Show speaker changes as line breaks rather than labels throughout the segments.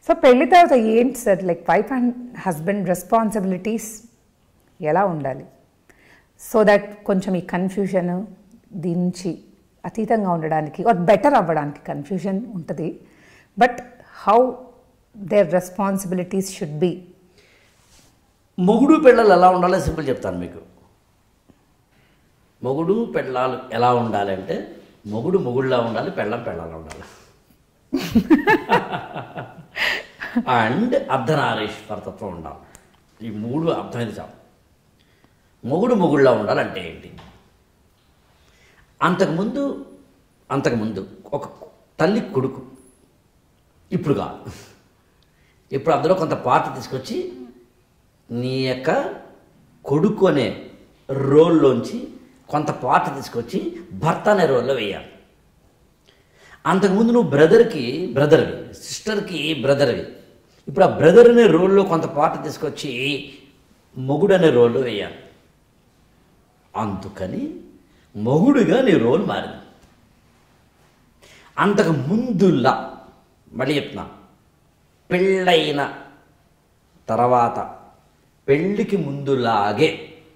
So పెళ్లి తర్వాత ఏంటి sir, like wife and husband responsibilities ఎలా ఉండాలి సో దట్ కొంచెం ఈ కన్ఫ్యూజన్ దీని నుంచి అతీతంగా ఉండడానికి ఆర్ బెటర్ అవ్వడానికి? కన్ఫ్యూజన్ ఉంటుంది, but how their responsibilities should be.
మొగుడు పెళ్ళాలు ఎలా ఉండాలో సింపుల్ చెప్తాను మీకు. మొగుడు పెళ్ళాలు ఎలా ఉండాలి అంటే, మొగుడు మొగుడులా ఉండాలి, పెళ్ళం పెళ్ళాలా ఉండాలి. అండ్ అర్ధనారీశ్వరతత్వం ఉండాలి. ఈ మూడు అర్థమైంది చాలు. మొగుడు మొగుడులా ఉండాలంటే ఏంటి? అంతకుముందు ఒక తల్లి కొడుకు, ఇప్పుడు కాదు, ఇప్పుడు అందులో కొంత పార్ట్ తీసుకొచ్చి నీ యొక్క కొడుకు అనే రోల్లోంచి కొంత పార్ట్ తీసుకొచ్చి భర్త అనే రోల్లో వేయాలి. అంతకుముందు నువ్వు బ్రదర్వి, సిస్టర్కి బ్రదర్వి. ఇప్పుడు ఆ బ్రదర్ అనే రోల్లో కొంత పార్ట్ తీసుకొచ్చి మొగుడు అనే రోల్లో వేయాలి. అందుకని మొగుడుగా నీ రోల్ మారింది. అంతకు ముందులా మళ్ళీ చెప్తున్నా, పెళ్ళైన తర్వాత పెళ్ళికి ముందులాగే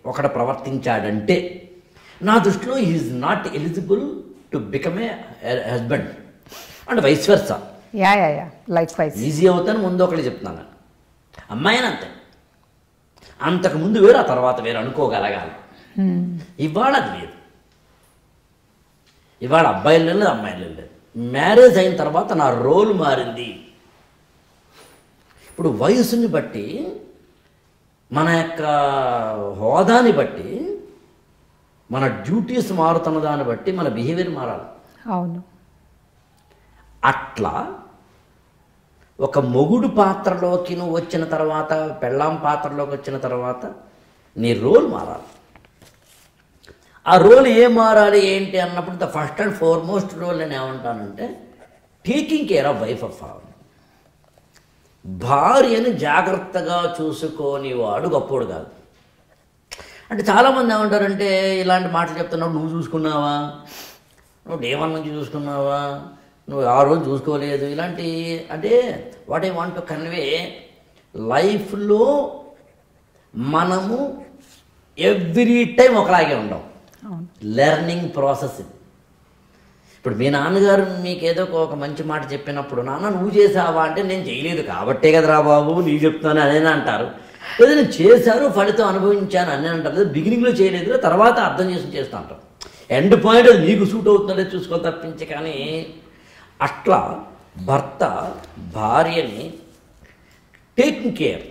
ఒకడు ప్రవర్తించాడంటే నా దృష్టిలో is not eligible to become a husband and vice versa.
Like వైస్
ఈజీ అవుతాను ముందు ఒకటి చెప్తున్నాను. అమ్మాయిని అంతే, అంతకుముందు వేరు, ఆ తర్వాత వేరు అనుకోగలగాలి. ఇవాళ అది లేదు. ఇవాళ అబ్బాయిలు లేదు, అమ్మాయిలు లేదు. మ్యారేజ్ అయిన తర్వాత నా రోల్ మారింది. ఇప్పుడు వయసుని బట్టి, మన యొక్క హోదాని బట్టి, మన డ్యూటీస్ మారుతున్న దాన్ని బట్టి మన బిహేవియర్ మారాలి.
అవును.
అట్లా ఒక మొగుడు పాత్రలోకి నువ్వు వచ్చిన తర్వాత, పెళ్ళాం పాత్రలోకి వచ్చిన తర్వాత నీ రోల్ మారాలి. ఆ రోల్ ఏం మారాలి ఏంటి అన్నప్పుడు the first and foremost role నేను ఏమంటానంటే taking care of wife of house. భార్యని జాగ్రత్తగా చూసుకోనివాడు గొప్పోడు కాదు. అంటే చాలామంది ఏమంటారంటే, ఇలాంటి మాటలు చెప్తున్నావు, నువ్వు చూసుకున్నావా, నువ్వు డే 1 నుంచి చూసుకున్నావా, నువ్వు ఆ రోజు చూసుకోలేదు, ఇలాంటి. అంటే what I want to convey, లైఫ్లో మనము ఎవ్రీ టైం ఒకలాగే ఉండం. లెర్నింగ్ ప్రాసెస్ ఇది. ఇప్పుడు మీ నాన్నగారు మీకు ఏదో ఒక మంచి మాట చెప్పినప్పుడు, నాన్న నువ్వు చేసావా అంటే, నేను చేయలేదు కాబట్టే కదరా బాబు నీకు చెప్తాను అని అంటారు. లేదా నేను చేశాను, ఫలితం అనుభవించాను అని అంటారు. లేదా బిగినింగ్లో చేయలేదు, తర్వాత అర్థం చేసి చేస్తూ అంటారు. ఎండ్ పాయింట్ అది నీకు సూట్ అవుతుందో చూసుకో తప్పించి. కానీ అట్లా భర్త భార్యని టేకింగ్ కేర్,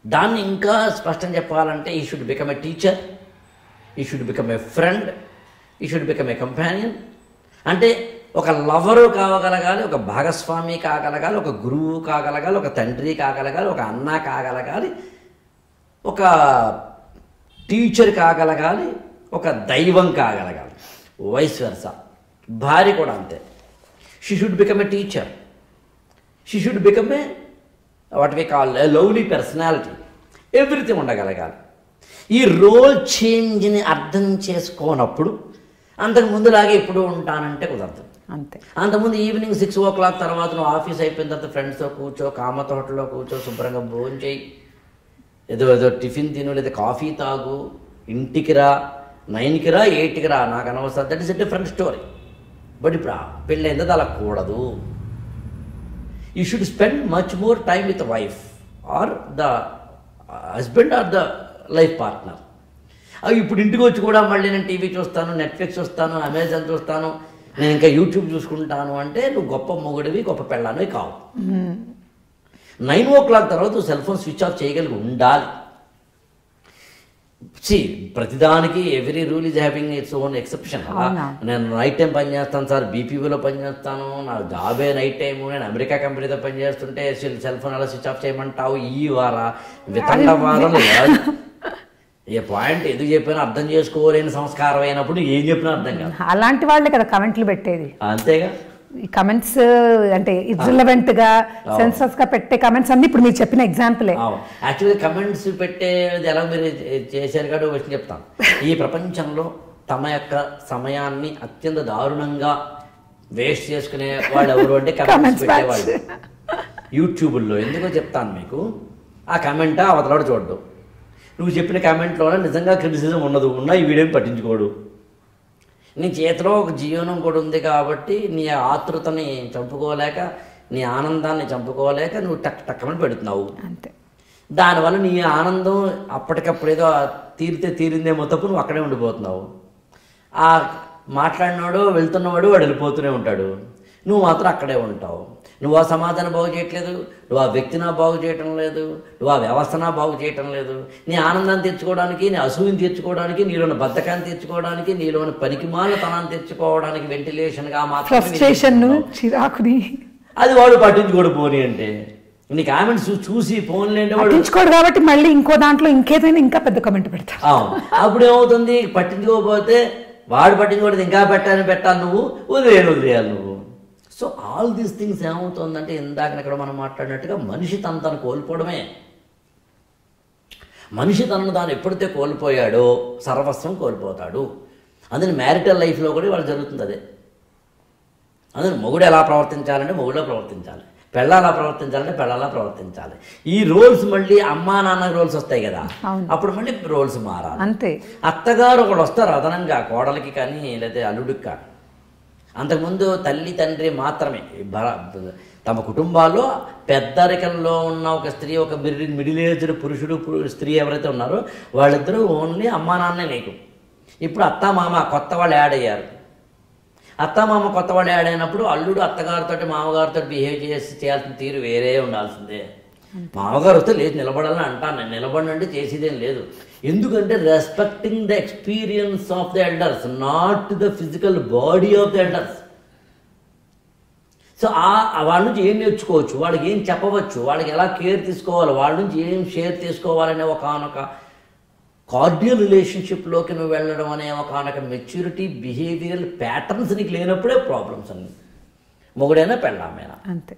దాన్ని ఇంకా స్పష్టం చెప్పాలంటే ఈ షుడ్ బికమ్ ఏ టీచర్, ఈ షుడ్ బికమ్ ఏ ఫ్రెండ్, ఈ షుడ్ బికమ్ ఏ కంపానియన్. అంటే ఒక లవరు కాగలగాలి, ఒక భాగస్వామి కాగలగాలి, ఒక గురువు కాగలగాలి, ఒక తండ్రి కాగలగాలి, ఒక అన్న కాగలగాలి, ఒక టీచర్ కాగలగాలి, ఒక దైవం కాగలగాలి. Vice versa. భార్య కూడా అంతే. She should become a teacher, she should become a what we call a lovely personality. Everything ఉండగలగాలి. ఈ రోల్ చేంజ్ని అర్థం చేసుకోనప్పుడు అంతకు ముందులాగే ఇప్పుడు ఉంటానంటే కుదరదు.
అంతే.
అంతకుముందు ఈవినింగ్ 6 o'clock తర్వాత నువ్వు ఆఫీస్ అయిపోయిన తర్వాత ఫ్రెండ్స్తో కూర్చో, కామత హోటల్లో కూర్చో, శుభ్రంగా భోజనం చేయి, ఏదో టిఫిన్ తిను, లేదా కాఫీ తాగు, ఇంటికి రా, 9కి రా, 8కి రా, నాకు అనవసరం. That is a different story. But ఇప్పుడు పెళ్ళైందో అలా కూడదు. You should spend much more time with wife or the husband or the life partner. ఇప్పుడు ఇంటికి వచ్చి కూడా మళ్ళీ నేను టీవీ చూస్తాను, నెట్ఫ్లిక్స్ చూస్తాను, అమెజాన్ చూస్తాను, నేను ఇంకా యూట్యూబ్ చూసుకుంటాను అంటే నువ్వు గొప్ప మొగుడివి, గొప్ప పెళ్ళానివి కావు. 9 o'clock తర్వాత సెల్ ఫోన్ స్విచ్ ఆఫ్ చేయగలిగి ఉండాలి. ప్రతిదానికి every rule is having its own exception. నేను నైట్ టైం పని చేస్తాను సార్, బీపీవీలో పని చేస్తాను, నా జాబే నైట్ టైము, నేను అమెరికా కంపెనీతో పని చేస్తుంటే సెల్ ఫోన్ అలా స్విచ్ ఆఫ్ చేయమంటావు. ఈ వితండ వారం ఏ పాయింట్ ఎందుకు చెప్పినా అర్థం చేసుకోలేని సంస్కారం అయినప్పుడు ఏం చెప్పినా అర్థం కాదు.
అలాంటి వాళ్ళే కదా కమెంట్లు పెట్టేది.
అంతేగా.
ఈ కమెంట్స్ అంటే ఇర్రిలవెంట్ గా, సెన్సస్ గా పెట్టే కమెంట్స్ అన్ని ఇప్పుడు మీరు చెప్పిన ఎగ్జాంపులే.
యాక్చువల్గా కమెంట్స్ పెట్టేది ఎలా మీరు చేశారు కాబట్టి వచ్చి చెప్తాను. ఈ ప్రపంచంలో తమ యొక్క సమయాన్ని అత్యంత దారుణంగా వేస్ట్ చేసుకునే వాళ్ళు ఎవరు అంటే కమెంట్స్ పెట్టేవాళ్ళు. యూట్యూబుల్లో ఎందుకో చెప్తాను మీకు. ఆ కమెంట్ అవతలాడు చూడడు. నువ్వు చెప్పిన కామెంట్లోనే నిజంగా క్రిటిసిజం ఉన్నది, ఉన్నా ఈ వీడియోని పట్టించుకోడు. నీ చేతిలో ఒక జీవనం కూడా ఉంది కాబట్టి నీ ఆతృతని చంపుకోలేక, నీ ఆనందాన్ని చంపుకోలేక నువ్వు టక్కమని పెడుతున్నావు.
అంతే.
దానివల్ల నీ ఆనందం అప్పటికప్పుడు ఏదో తీరిందేమో తప్పు నువ్వు అక్కడే ఉండిపోతున్నావు. ఆ మాట్లాడినవాడు వెళ్తున్నవాడు వాడు వెళ్ళిపోతూనే ఉంటాడు, నువ్వు మాత్రం అక్కడే ఉంటావు. నువ్వు ఆ సమాజాన్ని బాగు చేయట్లేదు, నువ్వు ఆ వ్యక్తిని బాగు చేయటం లేదు, నువ్వు ఆ వ్యవస్థను బాగు చేయటం లేదు. నీ ఆనందాన్ని తెచ్చుకోవడానికి, నీ అసూయని తెచ్చుకోవడానికి, నీలోని బద్ధకాన్ని తెచ్చుకోవడానికి, నీలోని పనికిమాలతనాన్ని తెచ్చుకోవడానికి వెంటిలేషన్గా
చిరాకుని
అది వాడు పట్టించుకోడు. పోనీ అంటే నీ కామెంట్స్ చూసి ఫోన్లేంటే వాడు
పట్టించుకోడు కాబట్టి మళ్ళీ ఇంకో దాంట్లో ఇంకేదైనా ఇంకా పెద్ద కమెంట్ పెడతా.
అప్పుడు ఏమవుతుంది, పట్టించుకోకపోతే వాడు పట్టించుకోవడం ఇంకా పెట్టాలి, నువ్వు వదిలేయాలి నువ్వు. సో ఆల్ దీస్ థింగ్స్ ఏమవుతుందంటే ఇందాక ఇక్కడ మనం మాట్లాడినట్టుగా మనిషి తను కోల్పోవడమే. మనిషి తనను తాను ఎప్పుడైతే కోల్పోయాడో సర్వస్వం కోల్పోతాడు. అందుకని మ్యారిటల్ లైఫ్లో కూడా వాళ్ళు జరుగుతుంది అదే. అందుకని మొగుడు ఎలా ప్రవర్తించాలంటే మొగుడులో ప్రవర్తించాలి, పెళ్ళాలా ప్రవర్తించాలంటే పెళ్ళాలా ప్రవర్తించాలి. ఈ రోల్స్ మళ్ళీ అమ్మా నాన్న రోల్స్ వస్తాయి కదా, అప్పుడు మళ్ళీ రోల్స్ మారాలి.
అంతే.
అత్తగారు ఒకడు వస్తారు అదనంగా కోడలికి కానీ లేకపోతే అల్లుడికి కానీ. అంతకుముందు తల్లి తండ్రి మాత్రమే తమ కుటుంబాల్లో పెద్దరికంలో ఉన్న ఒక స్త్రీ, ఒక మిడిల్ ఏజ్డ్ పురుషుడు స్త్రీ ఎవరైతే ఉన్నారో వాళ్ళిద్దరూ ఓన్లీ అమ్మా నాన్నే నీకు. ఇప్పుడు అత్తామామ కొత్త వాళ్ళు యాడ్ అయ్యారు. అత్తామామ కొత్త వాళ్ళు యాడ్ అయినప్పుడు అల్లుడు అత్తగారితో మామగారితో బిహేవ్ చేయాల్సిన తీరు వేరే ఉండాల్సిందే. మామగారు వస్తే లేదు నిలబడాలని అంటాను నేను, నిలబడంటే చేసేదేం లేదు. ఎందుకంటే respecting the experience of the elders, not the physical body of the elders. So వాళ్ళ నుంచి ఏం నేర్చుకోవచ్చు, వాళ్ళకి ఏం చెప్పవచ్చు, వాళ్ళకి ఎలా కేర్ తీసుకోవాలి, వాళ్ళ నుంచి ఏం షేర్ తీసుకోవాలనే ఒకనొక కార్డియల్ రిలేషన్షిప్లోకి నువ్వు వెళ్ళడం అనే ఒకనొక మెచ్యూరిటీ బిహేవియరల్ ప్యాటర్న్స్ నీకు లేనప్పుడే ప్రాబ్లమ్స్ అన్ని, మొగుడైనా పెళ్ళామైనా అంతే.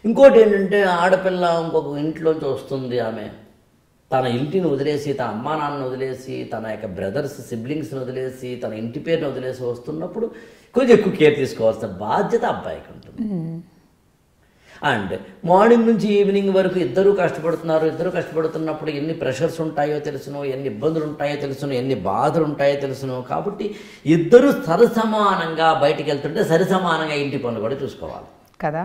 ఇంకోటి ఏంటంటే ఆడపిల్ల ఇంకొక ఇంట్లోంచి వస్తుంది, ఆమె తన ఇంటిని వదిలేసి, తన అమ్మా నాన్నని వదిలేసి, తన యొక్క బ్రదర్స్ సిబ్లింగ్స్ని వదిలేసి, తన ఇంటి పేరుని వదిలేసి వస్తున్నప్పుడు కొంచెం ఎక్కువ కేర్ తీసుకోవాల్సిన బాధ్యత అబ్బాయికి ఉంటుంది. అండ్ మార్నింగ్ నుంచి ఈవినింగ్ వరకు ఇద్దరూ కష్టపడుతున్నారు. ఇద్దరు కష్టపడుతున్నప్పుడు ఎన్ని ప్రెషర్స్ ఉంటాయో తెలుసును, ఎన్ని ఇబ్బందులు ఉంటాయో తెలుసును, ఎన్ని బాధలు ఉంటాయో తెలుసును. కాబట్టి ఇద్దరు సరిసమానంగా బయటికి వెళ్తుంటే సరిసమానంగా ఇంటి పనులు కూడా చూసుకోవాలి కదా.